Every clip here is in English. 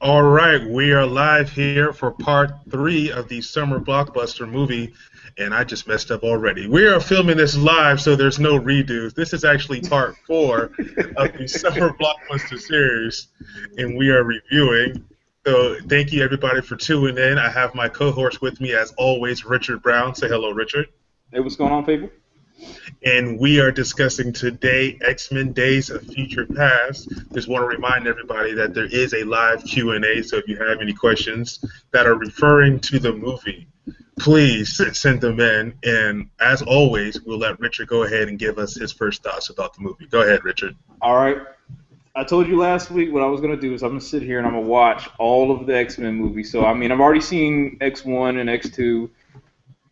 All right, we are live here for part three of the summer blockbuster movie, and I just messed up already. We are filming this live, so there's no redos. This is actually part four of the summer blockbuster series, and we are reviewing. So thank you everybody for tuning in. I have my co-host with me as always, Richard Brown. Say hello, Richard. Hey, what's going on, people? And we are discussing today X-Men Days of Future Past. Just want to remind everybody that there is a live Q&A, so if you have any questions that are referring to the movie, please send them in. And as always, we'll let Richard go ahead and give us his first thoughts about the movie. Go ahead, Richard. All right. I told you last week what I was going to do is I'm going to sit here and I'm going to watch all of the X-Men movies. So, I mean, I've already seen X1 and X2.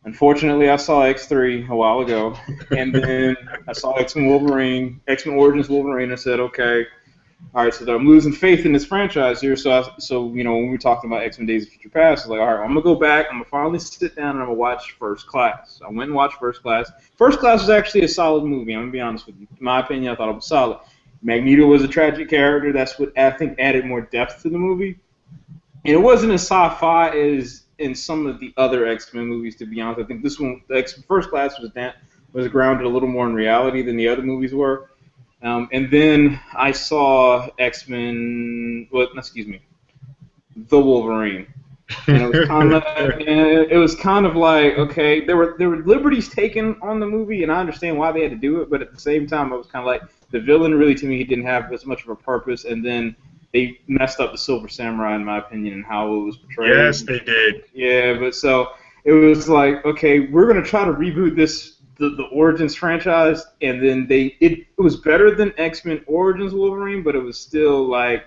Unfortunately, I saw X3 a while ago. And then I saw X-Men Wolverine, X-Men Origins Wolverine, and I said, okay, all right, so I'm losing faith in this franchise here. So when we were talking about X-Men Days of Future Past, I was like, all right, I'm going to go back. I'm going to finally sit down and I'm going to watch First Class. I went and watched First Class. First Class was actually a solid movie. I'm going to be honest with you. In my opinion, I thought it was solid. Magneto was a tragic character. That's what I think added more depth to the movie. And it wasn't as sci-fi as in some of the other X-Men movies, to be honest. I think this one, First Class, was grounded a little more in reality than the other movies were. And then I saw The Wolverine. And it was kind of like, okay, there were liberties taken on the movie, and I understand why they had to do it, but at the same time, I was kind of like, the villain really, to me, he didn't have as much of a purpose, and then they messed up the Silver Samurai, in my opinion, and how it was portrayed. Yes, they did. Yeah, but so it was like, okay, we're gonna try to reboot the Origins franchise, and then it was better than X-Men Origins Wolverine, but it was still like,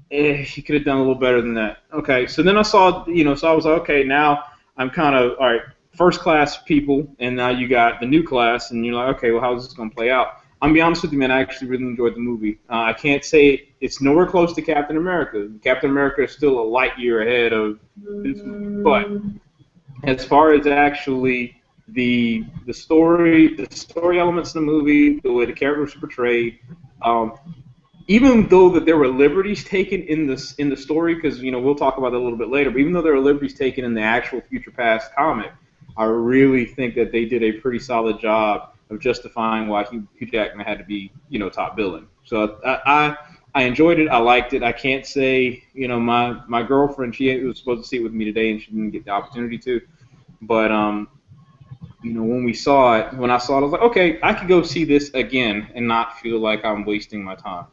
you could have done a little better than that. Okay, so then I saw, so I was like, okay, now I'm kind of, all right, First Class people, and now you got the new class, and you're like, okay, well, how's this going to play out? I'm going to be honest with you, man, I actually really enjoyed the movie. I can't say it's nowhere close to Captain America. Captain America is still a light year ahead of this movie, but as far as actually the story elements in the movie, the way the characters are portrayed, even though that there were liberties taken in the story, because we'll talk about that a little bit later, but even though there were liberties taken in the actual Future Past comic, I really think that they did a pretty solid job of justifying why Hugh Jackman had to be top billing. So I enjoyed it. I liked it. I can't say my girlfriend, she was supposed to see it with me today and she didn't get the opportunity to, but when I saw it, I was like, okay, I could go see this again and not feel like I'm wasting my time.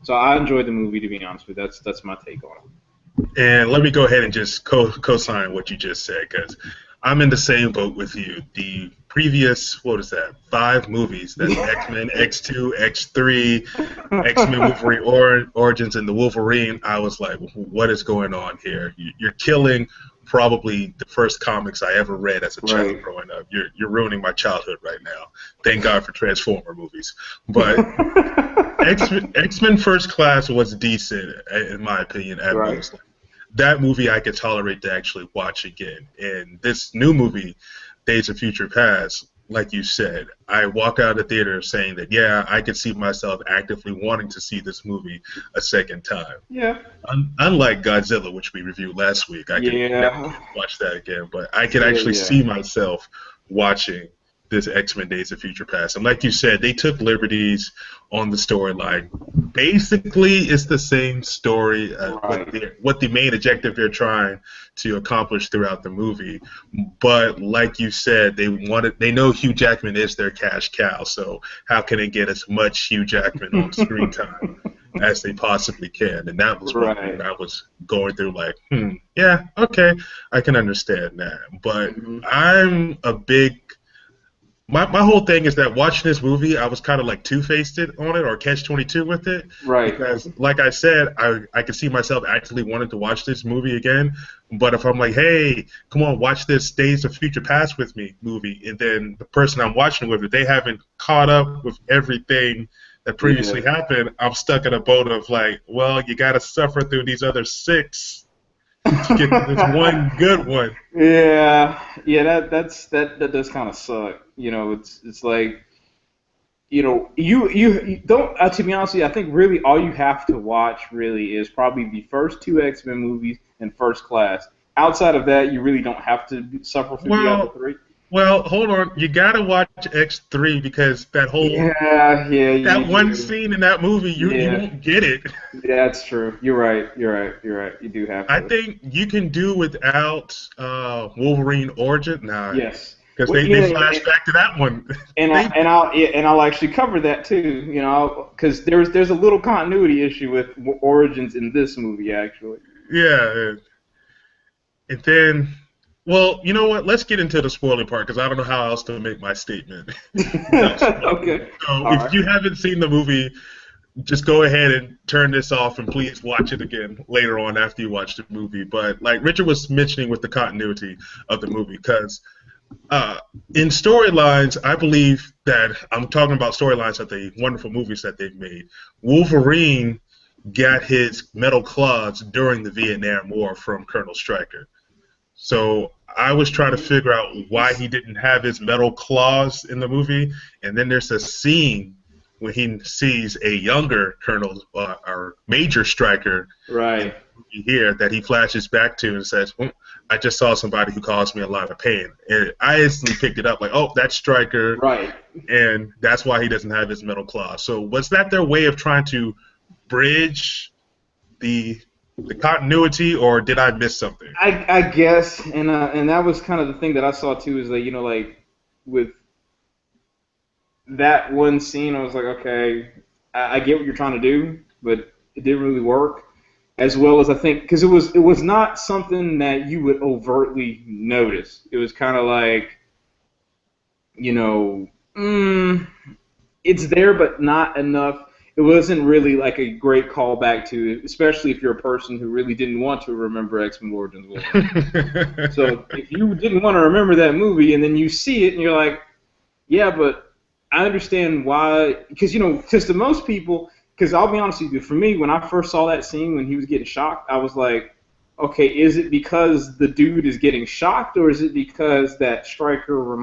So I enjoyed the movie, to be honest with you. That's my take on it. And let me go ahead and just co-sign what you just said, because I'm in the same boat with you. The previous, what is that, 5 movies, that's X-Men, X2, X3, X-Men Wolverine Origins, and the Wolverine, I was like, what is going on here? You're killing probably the first comics I ever read as a child growing up. You're ruining my childhood right now. Thank God for Transformer movies. But X-Men First Class was decent, in my opinion, at most. That movie I could tolerate to actually watch again. And this new movie, Days of Future Past, like you said, I walk out of the theater saying that, yeah, I could see myself actively wanting to see this movie a second time. Yeah. Unlike Godzilla, which we reviewed last week, I could never watch that again. But I could actually see myself watching this X-Men Days of Future Past. And like you said, they took liberties on the storyline. Basically, it's the same story, what the main objective they're trying to accomplish throughout the movie. But like you said, they know Hugh Jackman is their cash cow, so how can they get as much Hugh Jackman on screen time as they possibly can? And that was what I was going through, like, yeah, okay, I can understand that. But I'm a big... My whole thing is that watching this movie, I was kind of like two-faced on it, or catch-22 with it. Right. Because, like I said, I could see myself actually wanting to watch this movie again. But if I'm like, hey, come on, watch this Days of Future Past with me movie, and then the person I'm watching with, if they haven't caught up with everything that previously happened, I'm stuck in a boat of like, well, you got to suffer through these other 6 to get to this one good one. Yeah, that does kind of suck. It's like, you don't. To be honest with you, I think really all you have to watch really is probably the first two X-Men movies and First Class. Outside of that, you really don't have to suffer through the other Well, three. well, hold on. You gotta watch X3 because that You one do. scene in that movie, you Yeah, won't get it. that's true. You're right. You're right. You're right. You do have I to. think you can do without Wolverine origin, nah, Yes. because Well, they flash back to that one. and they I'll actually cover that too. Because there's a little continuity issue with origins in this movie actually. yeah, and then. Well, you know what? Let's get into the spoiling part because I don't know how else to make my statement without spoiling. Okay. So, All if right. you haven't seen the movie, just go ahead and turn this off and please watch it again later on after you watch the movie. But like Richard was mentioning with the continuity of the movie, because in storylines, I believe that I'm talking about storylines of the wonderful movies that they've made. Wolverine got his metal claws during the Vietnam War from Colonel Stryker. So I was trying to figure out why he didn't have his metal claws in the movie, and then there's a scene when he sees a younger Colonel or Major Stryker in Right. the movie here that he flashes back to and says, "I just saw somebody who caused me a lot of pain," and I instantly picked it up like, "Oh, that's Stryker," Right. and that's why he doesn't have his metal claws. So was that their way of trying to bridge the continuity, or did I miss something? I guess, and that was kind of the thing that I saw too, is that like with that one scene, I was like, okay, I get what you're trying to do, but it didn't really work. As well as I think, because it was not something that you would overtly notice. It was kind of like, you know, it's there, but not enough. It wasn't really like a great callback to, especially if you're a person who really didn't want to remember X-Men Origins Wolverine. So if you didn't want to remember that movie and then you see it and you're like, yeah, but I understand why, because because to most people, because I'll be honest with you, for me, when I first saw that scene when he was getting shocked, I was like, okay, is it because the dude is getting shocked, or is it because that Stryker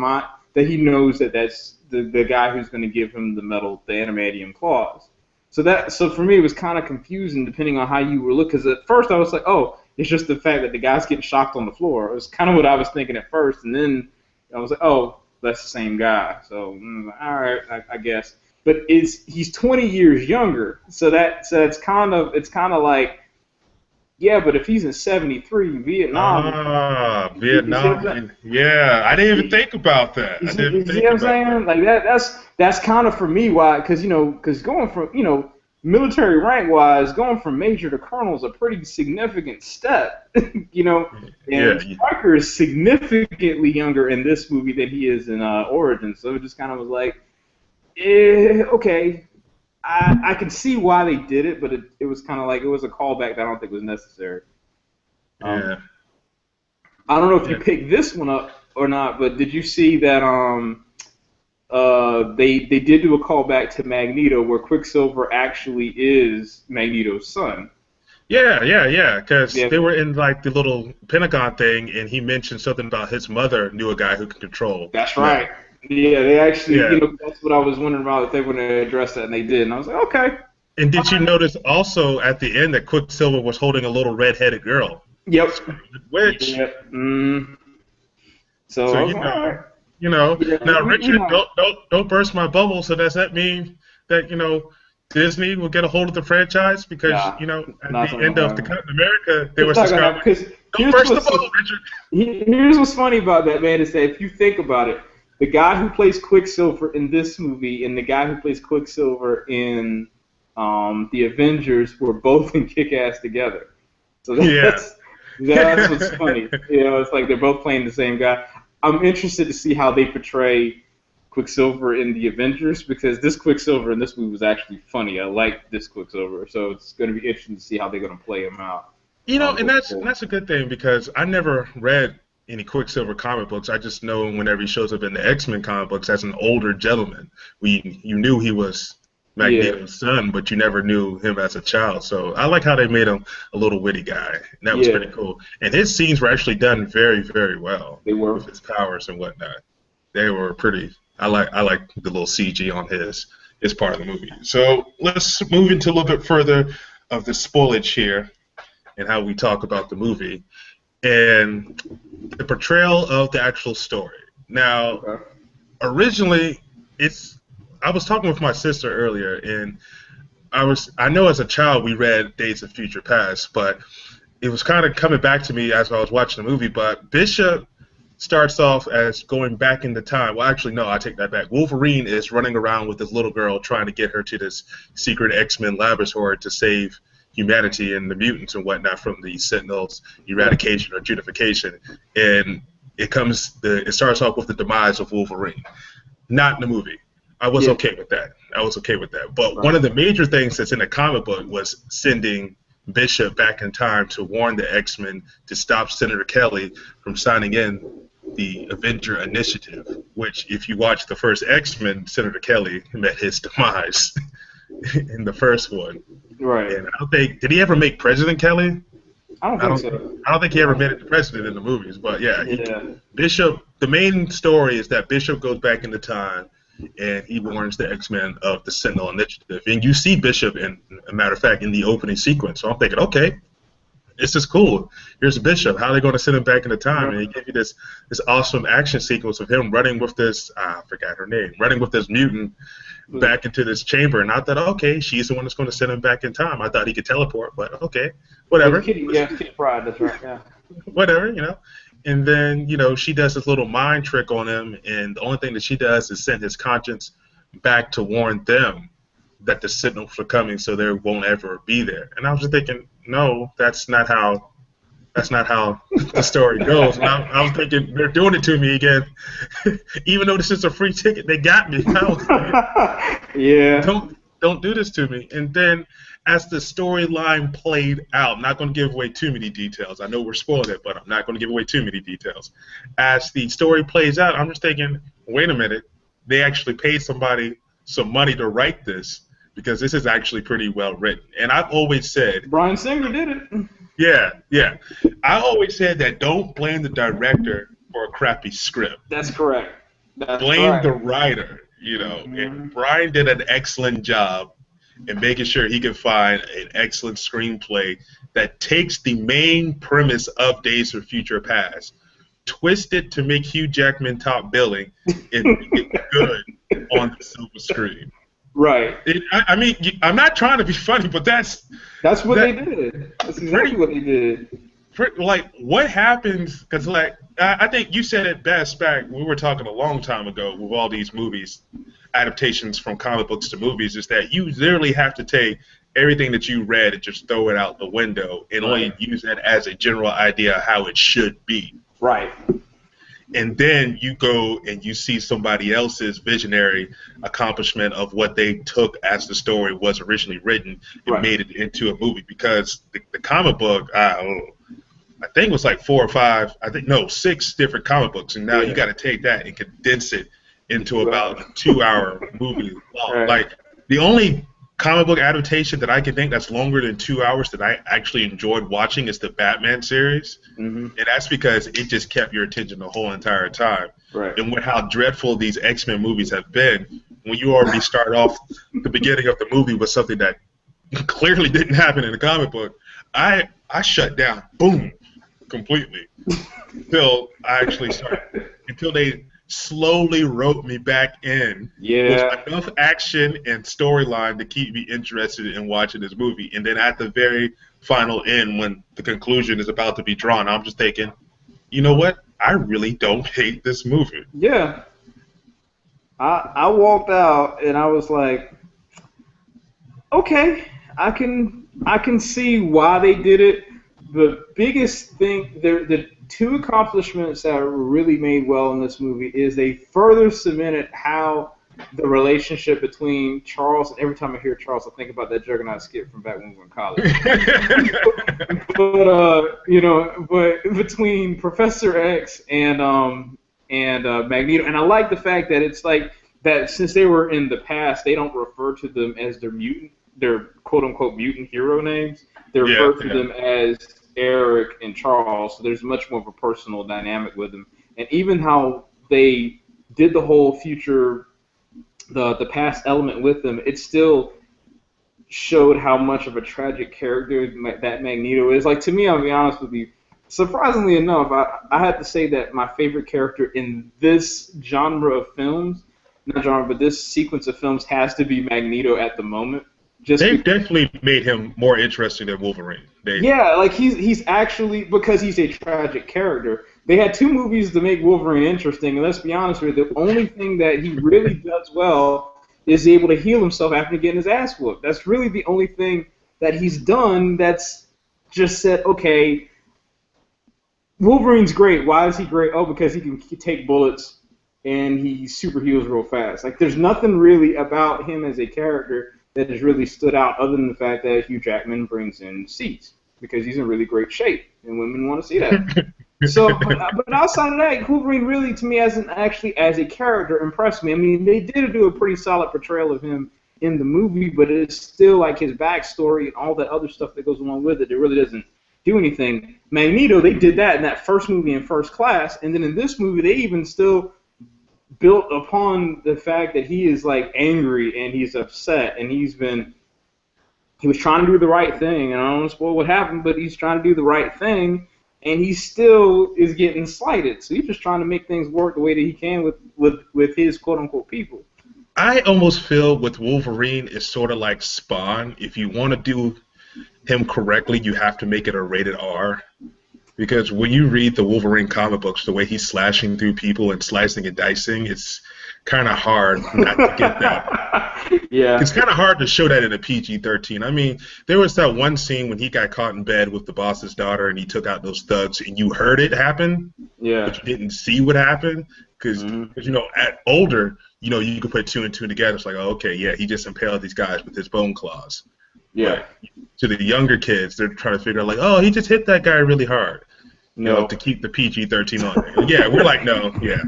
that he knows that that's the guy who's going to give him the adamantium claws? So for me, it was kind of confusing depending on how you were looking. Because at first I was like, oh, it's just the fact that the guy's getting shocked on the floor. It was kind of what I was thinking at first, and then I was like, oh, that's the same guy. So all right, I guess. But he's 20 years younger, so it's kind of like, yeah, but if he's in '73, Vietnam. You see what I'm saying? Vietnam. Yeah, I didn't even think about that. I didn't You see think what I'm about saying? that. Like that's kind of for me why, because going from military rank wise, going from major to colonel is a pretty significant step. Yeah, And Stryker is significantly younger in this movie than he is in Origins, so it just kind of was like, okay. I can see why they did it, but it was kind of like it was a callback that I don't think was necessary. yeah, Um, I don't know if you yeah. picked this one up or not, but did you see that they did do a callback to Magneto where Quicksilver actually is Magneto's son? Yeah. Because Yeah, they were in like the little Pentagon thing, and he mentioned something about his mother knew a guy who could control that's metal. right. Yeah, they actually, Yeah. that's what I was wondering about, if they were going to address that, and they did. And I was like, okay. And did you notice also at the end that Quicksilver was holding a little red-headed girl, Yep. Scarlet Witch? Yep. So So I was like, all right. you know. Yeah, Now, we Richard, know. don't burst my bubble. So does that mean that Disney will get a hold of the franchise because Nah, at not the gonna end of the happen. Captain America there It's was the not gonna happen Scarlet. because Don't burst the bubble, Richard. here's what's funny about that, man, is that if you think about it, the guy who plays Quicksilver in this movie and the guy who plays Quicksilver in the Avengers were both in Kick-Ass together. So Yeah. that's what's funny. It's like they're both playing the same guy. I'm interested to see how they portray Quicksilver in the Avengers, because this Quicksilver in this movie was actually funny. I like this Quicksilver, so it's going to be interesting to see how they're going to play him out. And Going that's forward. that's a good thing because I never read any Quicksilver comic books. I just know whenever he shows up in the X-Men comic books as an older gentleman. You knew he was Yeah, Magneto's son, but you never knew him as a child. So I like how they made him a little witty guy. And that was yeah, pretty cool. And his scenes were actually done very, very well they were. with his powers and whatnot. They were pretty. I like the little CG on his. is part of the movie. So let's move into a little bit further of the spoilage here and how we talk about the movie and the portrayal of the actual story. Now, Okay. originally, I was talking with my sister earlier, and I know as a child we read Days of Future Past, but it was kind of coming back to me as I was watching the movie. But Bishop starts off as going back into time. Well, actually, no, I take that back. Wolverine is running around with this little girl trying to get her to this secret X-Men laboratory to save humanity and the mutants and whatnot from the Sentinels' eradication or unification. And it starts off with the demise of Wolverine. Not in the movie. I was okay with that. But one of the major things that's in the comic book was sending Bishop back in time to warn the X-Men to stop Senator Kelly from signing in the Avenger Initiative, which, if you watch the first X-Men, Senator Kelly met his demise in the first one. Right. And I don't think, did he ever make President Kelly? I don't think so. I don't think he ever made it the president in the movies, but Bishop, the main story is that Bishop goes back into time and he warns the X-Men of the Sentinel Initiative. And you see Bishop, in a matter of fact, in the opening sequence. So I'm thinking, okay, this is cool. Here's Bishop. How are they going to send him back into time? And they give you this awesome action sequence of him running with this, I forgot her name, running with this mutant back into this chamber. And I thought, okay, she's the one that's going to send him back in time. I thought he could teleport, but okay, whatever. Kitty Pryde, that's right, yeah. Whatever, And then, she does this little mind trick on him, and the only thing that she does is send his conscience back to warn them that the Sentinels are coming, so they won't ever be there. And I was just thinking, no, that's not how the story goes. And I was thinking, they're doing it to me again. Even though this is a free ticket, they got me. I was like, yeah. Don't do this to me. And then as the storyline played out, I'm not going to give away too many details. I know we're spoiling it, but I'm not going to give away too many details. As the story plays out, I'm just thinking, wait a minute, they actually paid somebody some money to write this, because this is actually pretty well written. And I've always said, Bryan Singer did it. Yeah. I always said that don't blame the director for a crappy script. That's correct. Blame the writer, And Bryan did an excellent job in making sure he could find an excellent screenplay that takes the main premise of Days of Future Past, twist it to make Hugh Jackman top billing, and make it good on the silver screen. Right. I'm not trying to be funny, but that's what they did. That's exactly what they did. What happens? Because, I think you said it best back. We were talking a long time ago with all these movies, adaptations from comic books to movies, is that you literally have to take everything that you read and just throw it out the window and only use that as a general idea of how it should be. Right. And then you go and you see somebody else's visionary accomplishment of what they took as the story was originally written and made it into a movie. Because the comic book, I think it was like 6 different comic books. And now you got to take that and condense it into about a 2-hour movie long. Right. The only comic book adaptation that I can think that's longer than 2 hours that I actually enjoyed watching is the Batman series. And that's because it just kept your attention the whole entire time. Right. And with how dreadful these X-Men movies have been, when you already start off the beginning of the movie with something that clearly didn't happen in the comic book, I shut down, boom, completely, until they slowly wrote me back in with enough action and storyline to keep me interested in watching this movie. And then at the very final end, when the conclusion is about to be drawn, I'm just thinking, you know what? I really don't hate this movie. Yeah. I walked out and I was like, okay, I can see why they did it. The biggest thing, the two accomplishments that were really made well in this movie is they further cemented how the relationship between Charles, and every time I hear Charles, I think about that Juggernaut skit from back when we were in college. but between Professor X and Magneto, and I like the fact that it's like that since they were in the past, they don't refer to them as their quote unquote mutant hero names. They refer to them as Eric and Charles, so there's much more of a personal dynamic with them. And even how they did the whole future the past element with him, it still showed how much of a tragic character that Magneto is. Like, to me, I'll be honest with you, surprisingly enough, I had to say that my favorite character in this genre of films, not genre, but this sequence of films, has to be Magneto at the moment. They've definitely made him more interesting than Wolverine. Yeah, like he's actually, because he's a tragic character. They had 2 movies to make Wolverine interesting, and let's be honest with you, the only thing that he really does well is able to heal himself after getting his ass whooped. That's really the only thing that he's done that's just said, okay, Wolverine's great. Why is he great? Oh, because he can take bullets and he super heals real fast. Like, there's nothing really about him as a character that has really stood out other than the fact that Hugh Jackman brings in seats because he's in really great shape and women want to see that. So, but outside of that, Wolverine really, to me, hasn't actually, as a character, impressed me. I mean, they did do a pretty solid portrayal of him in the movie, but it's still like his backstory and all that other stuff that goes along with it. It really doesn't do anything. Magneto, they did that in that first movie in First Class, and then in this movie, they even still built upon the fact that he is like angry and he's upset, and he was trying to do the right thing. And I don't want to spoil what happened, but he's trying to do the right thing. And he still is getting slighted. So he's just trying to make things work the way that he can with his quote-unquote people. I almost feel with Wolverine is sort of like Spawn. If you want to do him correctly, you have to make it a rated R. Because when you read the Wolverine comic books, the way he's slashing through people and slicing and dicing, it's kind of hard not to get that. Yeah. It's kind of hard to show that in a PG-13. I mean, there was that one scene when he got caught in bed with the boss's daughter and he took out those thugs and you heard it happen, yeah, but you didn't see what happened because, you know, at older, you know, you could put 2 and 2 together. It's like, oh, okay, yeah, he just impaled these guys with his bone claws. Yeah. But to the younger kids, they're trying to figure out, like, oh, he just hit that guy really hard. You know, to keep the PG-13 on there. Yeah, we're like, no, yeah.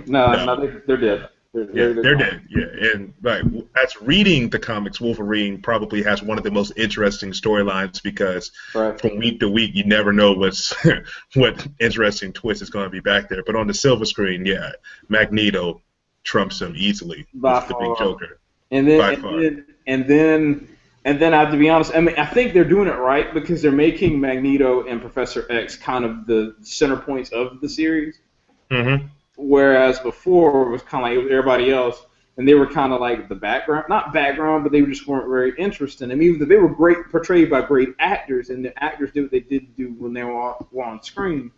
No, they're dead. They're dead. Yeah, and right, as reading the comics, Wolverine probably has one of the most interesting storylines because from week to week, you never know what interesting twist is going to be back there. But on the silver screen, yeah, Magneto trumps him easily. That's the big Joker. And then I have to be honest, I mean, I think they're doing it right because they're making Magneto and Professor X kind of the center points of the series. Mm-hmm. Whereas before it was kind of like everybody else, and they were kind of like the background, not background, but they just weren't very interesting. I mean, they were portrayed by great actors, and the actors did what they did do when they were on screen.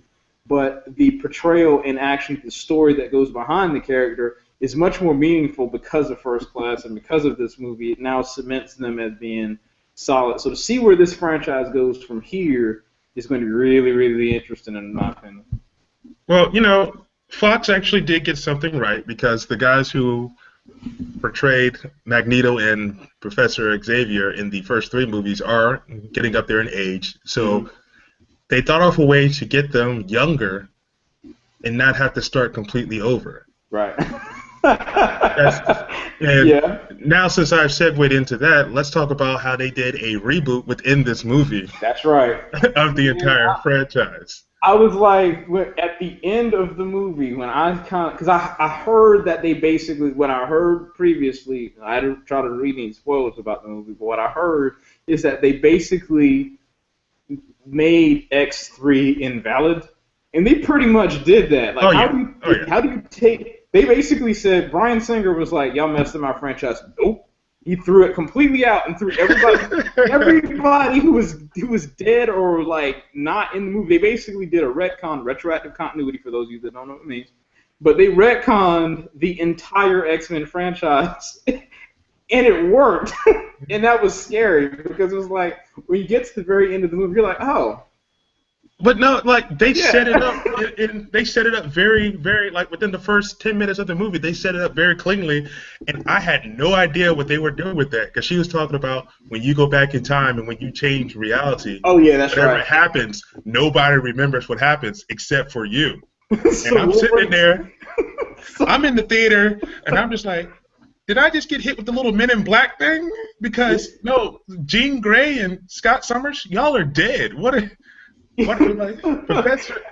But the portrayal and actually the story that goes behind the character is much more meaningful because of First Class and because of this movie. It now cements them as being solid. So to see where this franchise goes from here is going to be really, really interesting in my opinion. Well, you know, Fox actually did get something right because the guys who portrayed Magneto and Professor Xavier in the first 3 movies are getting up there in age. So they thought of a way to get them younger and not have to start completely over. Right. Now, since I've segued into that, let's talk about how they did a reboot within this movie. That's right. Of the entire franchise. I was like, at the end of the movie, when because I heard that they basically, what I heard previously, I didn't try to read any spoilers about the movie, but what I heard is that they basically made X3 invalid, and they pretty much did that. Like, how do you take? They basically said Bryan Singer was like, "Y'all messed up my franchise." Nope. He threw it completely out and threw everybody who was dead or like not in the movie. They basically did a retroactive continuity for those of you that don't know what it means. But they retconned the entire X-Men franchise, and it worked. And that was scary because it was like when you get to the very end of the movie, you're like, oh. But no, like they set it up, they set it up very, very like within the first 10 minutes of the movie. They set it up very cleanly, and I had no idea what they were doing with that because she was talking about when you go back in time and when you change reality. Oh yeah, that's whatever right. happens, nobody remembers what happens except for you. And I'm sitting in there, I'm in the theater, and I'm just like, did I just get hit with the little Men in Black thing? Because no, Jean Grey and Scott Summers, y'all are dead. What, like, Professor?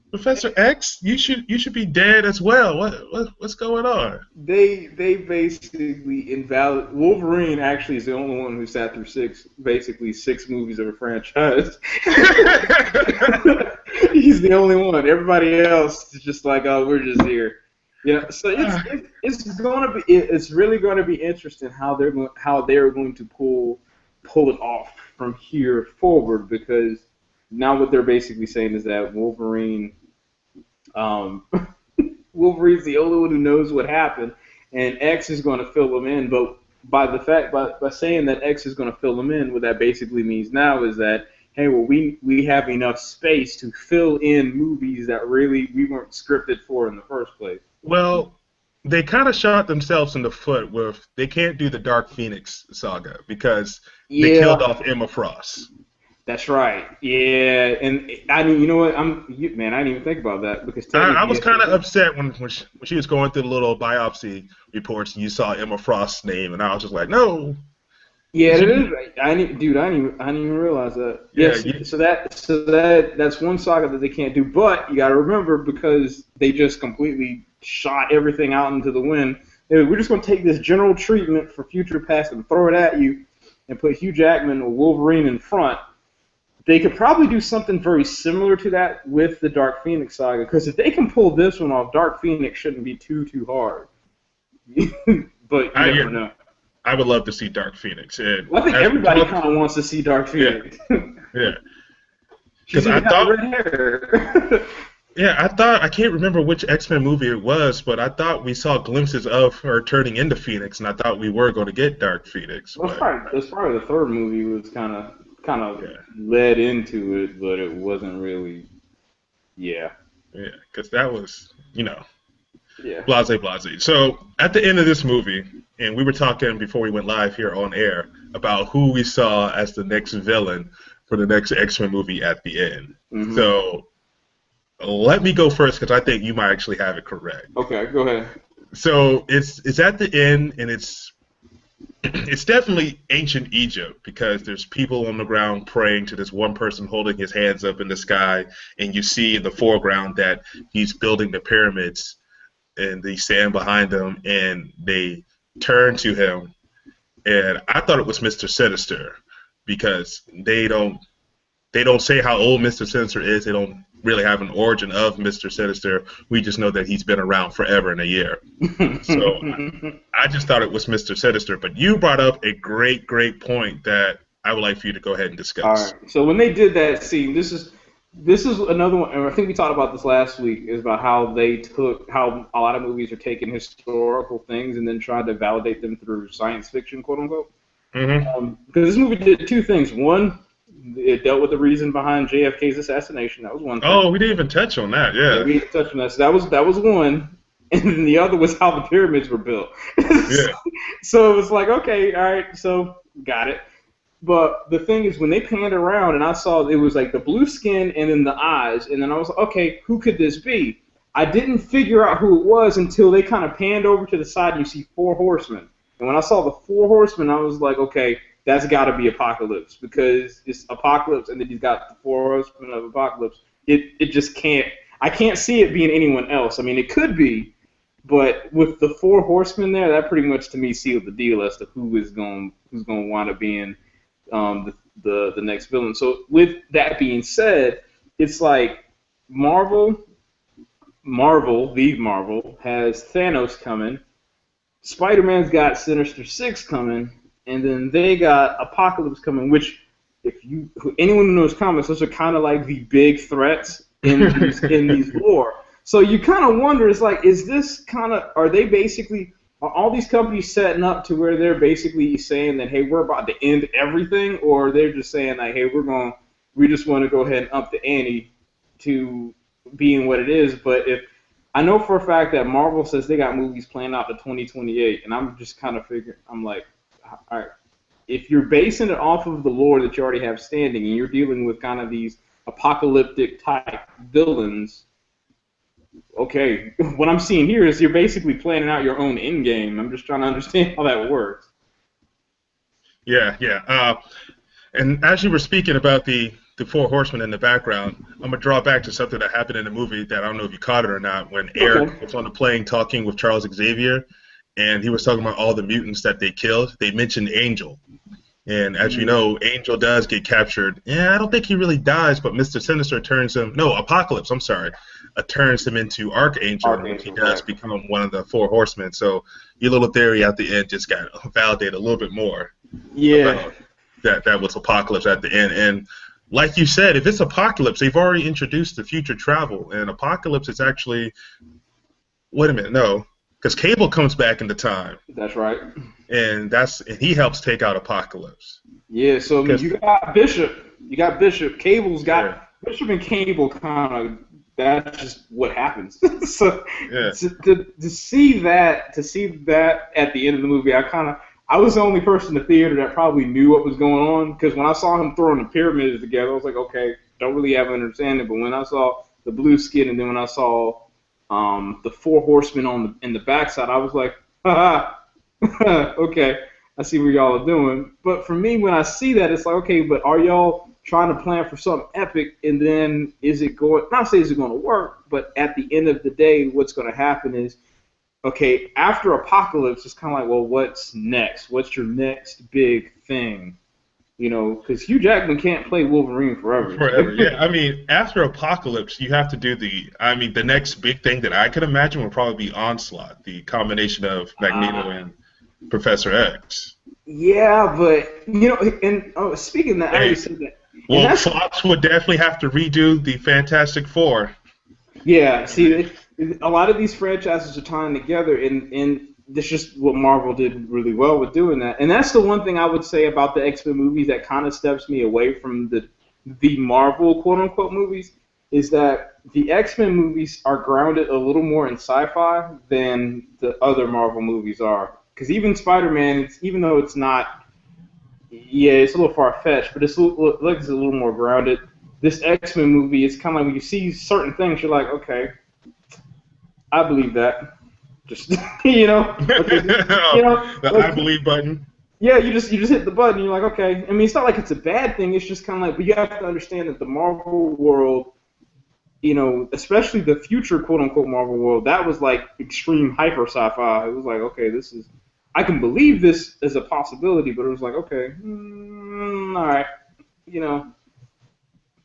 Professor X, you should be dead as well. What's going on? They basically invalid. Wolverine actually is the only one who sat through basically six movies of a franchise. He's the only one. Everybody else is just like, oh, we're just here. Yeah, so it's really going to be interesting how they're going to pull it off from here forward, because now what they're basically saying is that um, Wolverine's the only one who knows what happened, and X is going to fill them in. But by saying that X is going to fill them in, what that basically means now is that, hey, well, we have enough space to fill in movies that really we weren't scripted for in the first place. Well, they kind of shot themselves in the foot with they can't do the Dark Phoenix saga because they killed Yeah, off Emma Frost. that's right. Yeah, and I mean, you know what? Man, I didn't even think about that, because I technically, was kind of upset when she was going through the little biopsy reports and you saw Emma Frost's name, and I was just like, no. yeah, it She, is. Dude, I didn't even realize that. yeah, Yes, that's one saga that they can't do. But you got to remember, because they just completely shot everything out into the wind. We're just going to take this general treatment for future past and throw it at you, and put Hugh Jackman or Wolverine in front. They could probably do something very similar to that with the Dark Phoenix saga, because if they can pull this one off, Dark Phoenix shouldn't be too hard. But you I never know. I would love to see Dark Phoenix. And Well, I think as we everybody talk, kind of wants to see Dark yeah, Phoenix. yeah, She's because I even got thought, red hair. yeah, I thought I can't remember which X-Men movie it was, but I thought we saw glimpses of her turning into Phoenix, and I thought we were going to get Dark Phoenix, Well, but that's probably the third movie was kind of yeah, led into it, but it wasn't really. Yeah, yeah, because that was yeah. blase blase. So at the end of this movie, and we were talking before we went live here on air about who we saw as the next villain for the next X-Men movie at the end. Hmm. So let me go first because I think you might actually have it correct. Okay, go ahead. So it's at the end, and it's definitely ancient Egypt because there's people on the ground praying to this one person holding his hands up in the sky, and you see in the foreground that he's building the pyramids, and they stand behind him, and they turn to him, and I thought it was Mr. Sinister because they don't say how old Mr. Sinister is. They don't really have an origin of Mr. Sinister. We just know that he's been around forever and a year. So I just thought it was Mr. Sinister. But you brought up a great point that I would like for you to go ahead and All discuss. right. So when they did that scene, this is another one, and I think we talked about this last week, is about how how a lot of movies are taking historical things and then trying to validate them through science fiction, quote unquote. Hmm. Because this movie did two things. One, it dealt with the reason behind JFK's assassination. That was one thing. Oh, we didn't even touch on that. Yeah, Yeah. we didn't touch on that. So that was one, and then the other was how the pyramids were built. Yeah. So it was like, okay, all right, so got it. But the thing is, when they panned around and I saw it was like the blue skin and then the eyes, and then I was like, okay, who could this be? I didn't figure out who it was until they kind of panned over to the side and you see four horsemen. And when I saw the four horsemen, I was like, okay, that's got to be Apocalypse, because it's Apocalypse and then he's got the four horsemen of Apocalypse. It just can't. I can't see it being anyone else. I mean, it could be, but with the four horsemen there, that pretty much to me sealed the deal as to who's going to wind up being the next villain. So with that being said, it's like Marvel has Thanos coming, Spider-Man's got Sinister Six coming, and then they got Apocalypse coming. Which, anyone who knows comics, those are kind of like the big threats in these lore. So you kind of wonder, it's like, is this kind of, are all these companies setting up to where they're basically saying that, hey, we're about to end everything, or they're just saying like, hey, we just want to go ahead and up the ante to being what it is. But if I know for a fact that Marvel says they got movies planned out to 2028, and I'm just kind of figuring, I'm like, all right, if you're basing it off of the lore that you already have standing, and you're dealing with kind of these apocalyptic type villains, okay, what I'm seeing here is you're basically planning out your own end game. I'm just trying to understand how that works. Yeah. And as you were speaking about the the Four Horsemen in the background, I'm gonna draw back to something that happened in the movie that I don't know if you caught it or not. When Okay. Eric was on the plane talking with Charles Xavier, and he was talking about all the mutants that they killed, they mentioned Angel. And as you know, Angel does get captured. Yeah, I don't think he really dies, but Mr. Sinister turns him. No, Apocalypse. I'm sorry, turns him into Archangel, in which he Archangel, does right. become one of the Four Horsemen. So your little theory at the end just got validated a little bit more Yeah. about that was Apocalypse at the end. And like you said, if it's Apocalypse, they've already introduced the future travel, and Apocalypse is actually. Wait a minute, no, because Cable comes back into time, That's right. and he helps take out Apocalypse. Yeah, so I mean, 'Cause- you got Bishop. You got Bishop. Cable's got yeah, Bishop and Cable. Kind of. That's just what happens. So yeah. to see that at the end of the movie, I was the only person in the theater that probably knew what was going on, because when I saw him throwing the pyramids together, I was like, okay, don't really have an understanding. But when I saw the blue skin, and then when I saw the Four Horsemen in the backside, I was like, haha, okay, I see what y'all are doing. But for me, when I see that, it's like, okay, but are y'all trying to plan for something epic, and then is it going, not say is it going to work, but at the end of the day, what's going to happen is, okay, after Apocalypse, it's kind of like, well, what's next? What's your next big thing? You know, because Hugh Jackman can't play Wolverine forever. Forever, yeah. I mean, after Apocalypse, you have to do the next big thing that I could imagine would probably be Onslaught, the combination of Magneto and Professor X. Yeah, but, you know, and speaking of that, I already said that. Well, Fox would definitely have to redo the Fantastic Four. Yeah, see, a lot of these franchises are tying together, and that's just what Marvel did really well with doing that. And that's the one thing I would say about the X-Men movies that kind of steps me away from the Marvel quote-unquote movies, is that the X-Men movies are grounded a little more in sci-fi than the other Marvel movies are. Because even Spider-Man, even though it's not, yeah, it's a little far-fetched, but it's a little more grounded. This X-Men movie is kind of like when you see certain things, you're like, okay, I believe that. Just okay, you know, the like, I believe button. yeah, you just hit the button. You're like, okay. I mean, it's not like it's a bad thing. It's just kind of like, but you have to understand that the Marvel world, you know, especially the future quote unquote Marvel world, that was like extreme hyper sci-fi. It was like, okay, I can believe this as a possibility, but it was like, okay, all right, you know,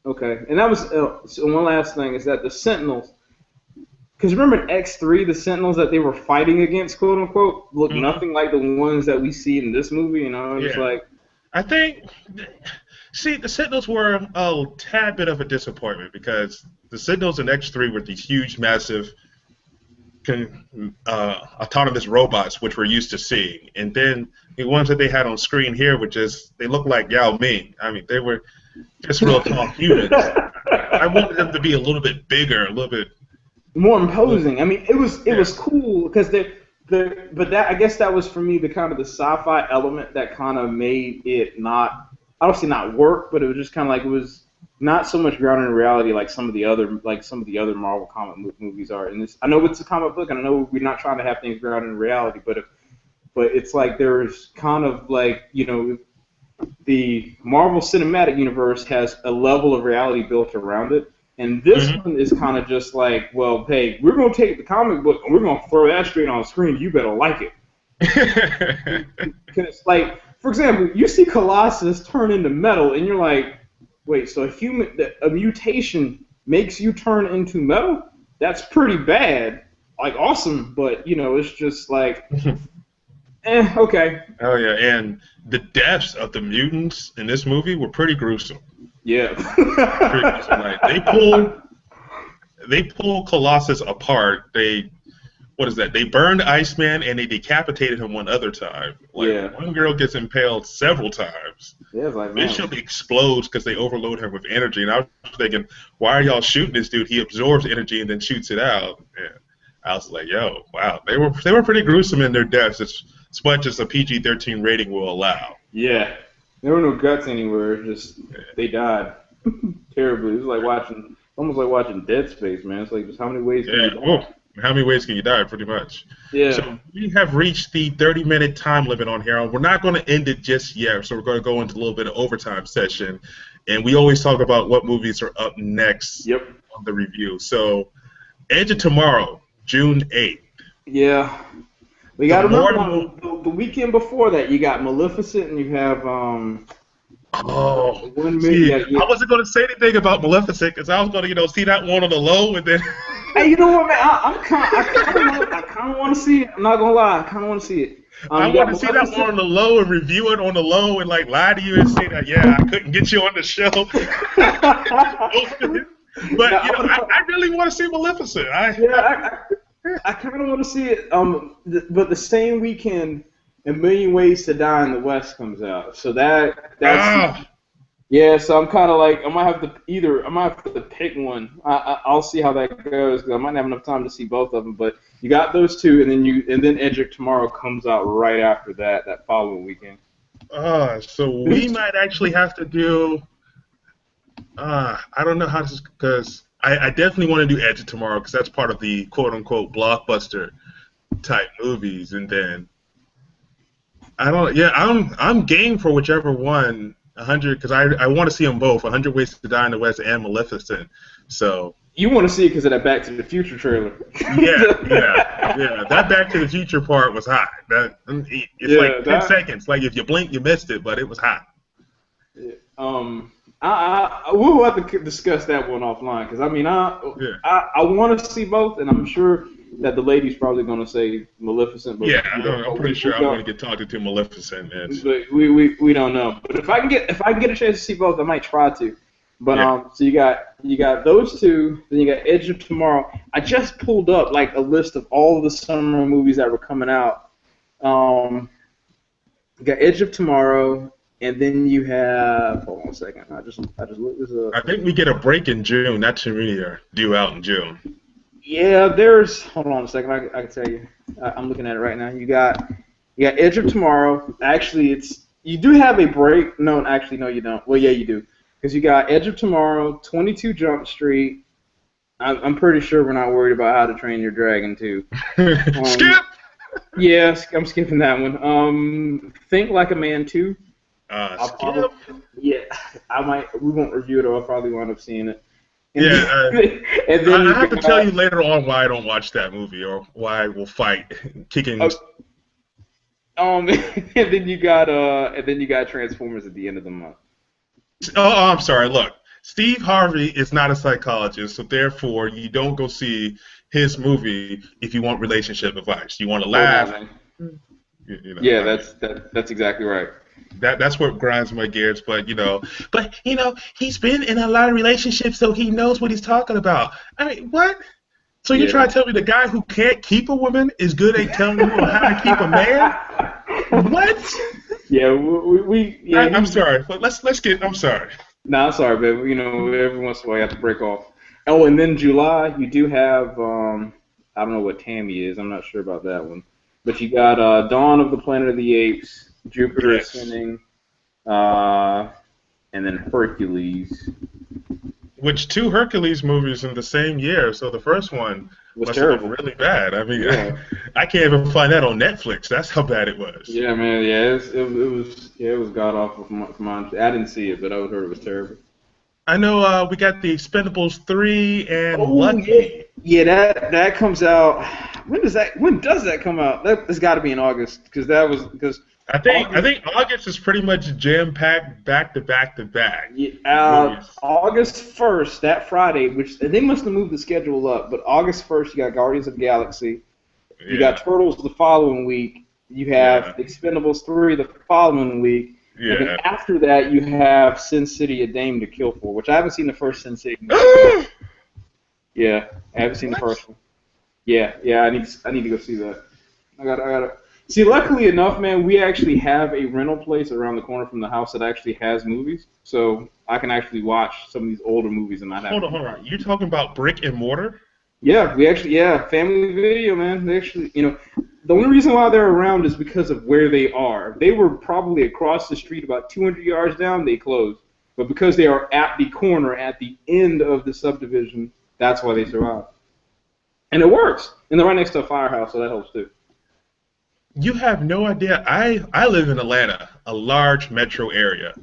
okay. And that was so one last thing is that the Sentinels. Because remember in X3, the Sentinels that they were fighting against, quote unquote, look nothing like the ones that we see in this movie. You know, it's like, I think, see, the Sentinels were a tad bit of a disappointment, because the Sentinels in X3 were these huge, massive, autonomous robots, which we're used to seeing, and then the ones that they had on screen here were just, they looked like Yao Ming. I mean, they were just real tall humans. I wanted them to be a little bit bigger, a little bit more imposing. I mean, it was cool because but that, I guess that was for me the kind of the sci-fi element that kind of made it not, I don't say not work, but it was just kind of like, it was not so much grounded in reality like some of the other Marvel comic movies are. And this, I know it's a comic book, and I know we're not trying to have things grounded in reality, but it's like there's kind of like, you know, the Marvel Cinematic Universe has a level of reality built around it. And this one is kind of just like, well, hey, we're going to take the comic book and we're going to throw that straight on the screen. You better like it. Because, like, for example, you see Colossus turn into metal, and you're like, wait, so a mutation makes you turn into metal? That's pretty bad. Like, awesome, but, you know, it's just like, okay. Oh, yeah, and the deaths of the mutants in this movie were pretty gruesome. Yeah. Like, they pull Colossus apart. They burned Iceman, and they decapitated him one other time. Like, one girl gets impaled several times. Yeah, it's like, man. Bishop explodes because they overload her with energy. And I was thinking, why are y'all shooting this dude? He absorbs energy and then shoots it out. And I was like, yo, wow. They were pretty gruesome in their deaths, as much as a PG-13 rating will allow. Yeah. There were no guts anywhere. Just they died terribly. It was like almost like watching Dead Space, man. It's like, just how many ways can you die? Oh, how many ways can you die, pretty much? Yeah. So we have reached the 30-minute time limit on here. We're not going to end it just yet, so we're going to go into a little bit of overtime session. and we always talk about what movies are up next Yep. on the review. So, Edge of Tomorrow, June 8th. Yeah. We got to remember the weekend before that, you got Maleficent and you have Oh, yeah, see, I wasn't going to say anything about Maleficent because I was going to, see that one on the low and then. Hey, you know what, man? I kind of want to see it. I'm not gonna lie, I kind of want to see it. I want to see that one on the low and review it on the low and like lie to you and say that I couldn't get you on the show. But I really want to see Maleficent. I kind of want to see it. But the same weekend, A Million Ways to Die in the West comes out. So that's yeah. So I'm kind of like I might have to pick one. I'll see how that goes because I might not have enough time to see both of them. But you got those two, and then Edge of Tomorrow comes out right after that following weekend. So we might actually have to do. I don't know how to, because I definitely want to do Edge of Tomorrow because that's part of the quote-unquote blockbuster type movies, and then I'm game for whichever one, 100, because I want to see them both, 100 Ways to Die in the West and Maleficent. So you want to see it because of that Back to the Future trailer. Yeah. That Back to the Future part was hot. It's like 10 seconds. Like if you blink, you missed it, but it was hot. Yeah. We'll have to discuss that one offline because I want to see both, and I'm sure that the lady's probably going to say Maleficent. But I'm pretty sure I'm going to get talking to Maleficent. But we don't know. But if I can get a chance to see both, I might try to. But so you got those two, then you got Edge of Tomorrow. I just pulled up like a list of all of the summer movies that were coming out. You got Edge of Tomorrow. And then you have, hold on a second, I just looked this up. I think we get a break in June. That should really due out in June. Yeah, hold on a second, I can tell you. I'm looking at it right now. You got Edge of Tomorrow. Actually, you do have a break. No, actually, no, you don't. Well, yeah, you do. Because you got Edge of Tomorrow, 22 Jump Street. I'm pretty sure we're not worried about How to Train Your Dragon 2. Skip! Yeah, I'm skipping that one. Think Like a Man 2. Skip. We won't review it, or I'll probably wind up seeing it. And and then I have to tell you later on why I don't watch that movie or why I will fight kicking. And then you got Transformers at the end of the month. Oh, I'm sorry. Look, Steve Harvey is not a psychologist, so therefore you don't go see his movie if you want relationship advice. You want to laugh. That's exactly right. That's what grinds my gears, but he's been in a lot of relationships, so he knows what he's talking about. I mean, what? So you try to tell me the guy who can't keep a woman is good at telling you how to keep a man? What? Yeah, I'm sorry, but let's get. I'm sorry. No, I'm sorry, but every once in a while you have to break off. Oh, and then July you do have I don't know what Tammy is. I'm not sure about that one, but you got Dawn of the Planet of the Apes. Jupiter Ascending, and then Hercules. Which 2 Hercules movies in the same year? So the first one was terrible, really bad. I mean, I can't even find that on Netflix. That's how bad it was. Yeah, man. Yeah, it was god awful from mine. I didn't see it, but I heard it was terrible. I know we got the Expendables 3 and Lucky. Yeah, that comes out. When does that come out? That's got to be in August because I think August is pretty much jam-packed back to back to back. August 1st, that Friday, which they must have moved the schedule up, but August 1st you got Guardians of the Galaxy. You got Turtles the following week. You have Expendables 3 the following week. Yeah. And then after that you have Sin City: A Dame to Kill For, which I haven't seen the first Sin City. Yeah, I haven't seen the first one. Yeah, I need to go see that. I gotta. See, luckily enough, man, we actually have a rental place around the corner from the house that actually has movies, so I can actually watch some of these older movies and not have. Hold on. You're talking about brick and mortar? Yeah, Family Video, man. They actually, the only reason why they're around is because of where they are. They were probably across the street, about 200 yards down. They closed, but because they are at the corner, at the end of the subdivision, that's why they survive. And it works. And they're right next to a firehouse, so that helps too. You have no idea. I live in Atlanta, a large metro area.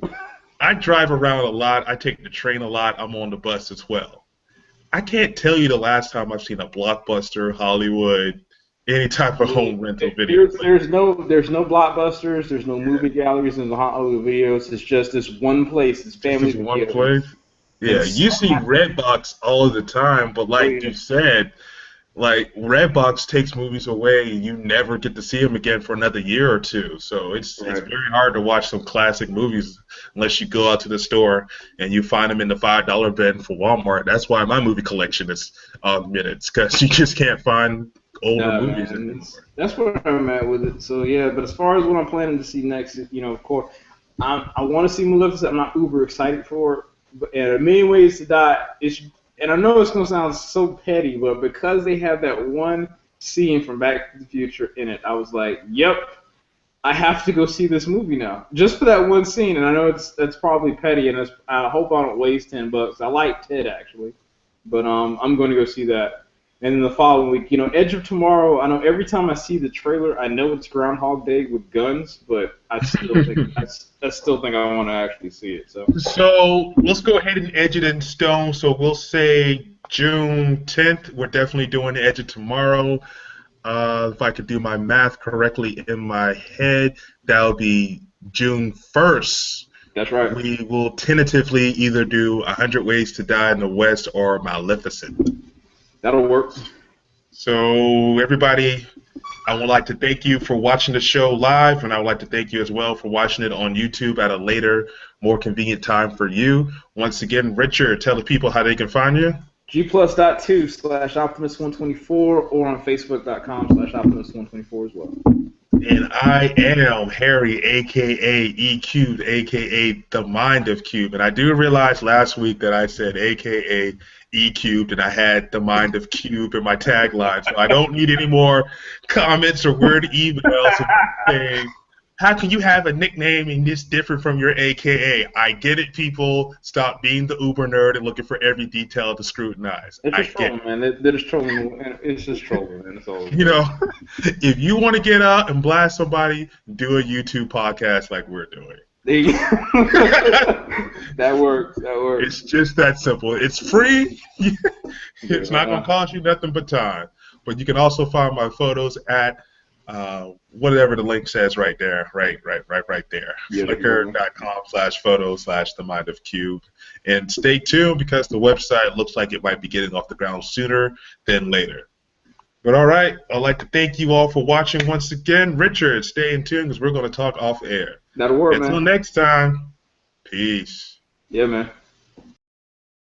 I drive around a lot. I take the train a lot. I'm on the bus as well. I can't tell you the last time I've seen a Blockbuster, Hollywood, any type of Yeah, home rental video. there's no blockbusters, there's no movie galleries in the Hollywood videos. It's just this one place, this It's family just one video, place. and Yeah, you see Redbox all of the time, but oh like yeah, you said, like Redbox takes movies away, and you never get to see them again for another year or two. So it's right. very hard to watch some classic movies unless you go out to the store and you find them in the $5 bin for Walmart. That's why my movie collection is augmented, because you just can't find older Nah, movies man, anymore. that's where I'm at with it. So yeah, but as far as what I'm planning to see next, of course, I want to see Maleficent. I'm not uber excited for it, but and A Million Ways to Die. And I know it's gonna sound so petty, but because they have that one scene from Back to the Future in it, I was like, yep, I have to go see this movie now, just for that one scene. And I know that's probably petty, and I hope I don't waste $10. I like Ted actually, but I'm going to go see that. And then the following week, Edge of Tomorrow. I know every time I see the trailer, I know it's Groundhog Day with guns, but I still think I want to actually see it. So So let's go ahead and edge it in stone. So we'll say June 10th. We're definitely doing the edge of tomorrow. If I could do my math correctly in my head, that would be June 1st. that's right. We will tentatively either do 100 Ways to Die in the West or Maleficent. That'll work. So everybody, I would like to thank you for watching the show live, and I would like to thank you as well for watching it on YouTube at a later, more convenient time for you. Once again, Richard, tell the people how they can find you. Gplus.2/Optimus124 or on Facebook.com/Optimus124 as well. And I am Harry, a.k.a. E Cubed, a.k.a. The Mind of Cube. And I do realize last week that I said a.k.a. E Cubed, and I had The Mind of Cube in my tagline. So I don't need any more comments or weird emails saying, how can you have a nickname and this different from your AKA? I get it, people. Stop being the uber nerd and looking for every detail to scrutinize. It's I just get trolling, man. They're just trolling. It's just trolling, man. It's all. it. If you want to get out and blast somebody, do a YouTube podcast like we're doing. That works. That works. It's just that simple. It's free. It's not going to cost you nothing but time. But you can also find my photos at whatever the link says right there, right there. Yeah, Flickr.com/photos/The Mind of Cube. And stay tuned because the website looks like it might be getting off the ground sooner than later. But all right, I'd like to thank you all for watching once again. Richard, stay in tune because we're going to talk off air. That'll work, Until man. next time, peace. Yeah, man.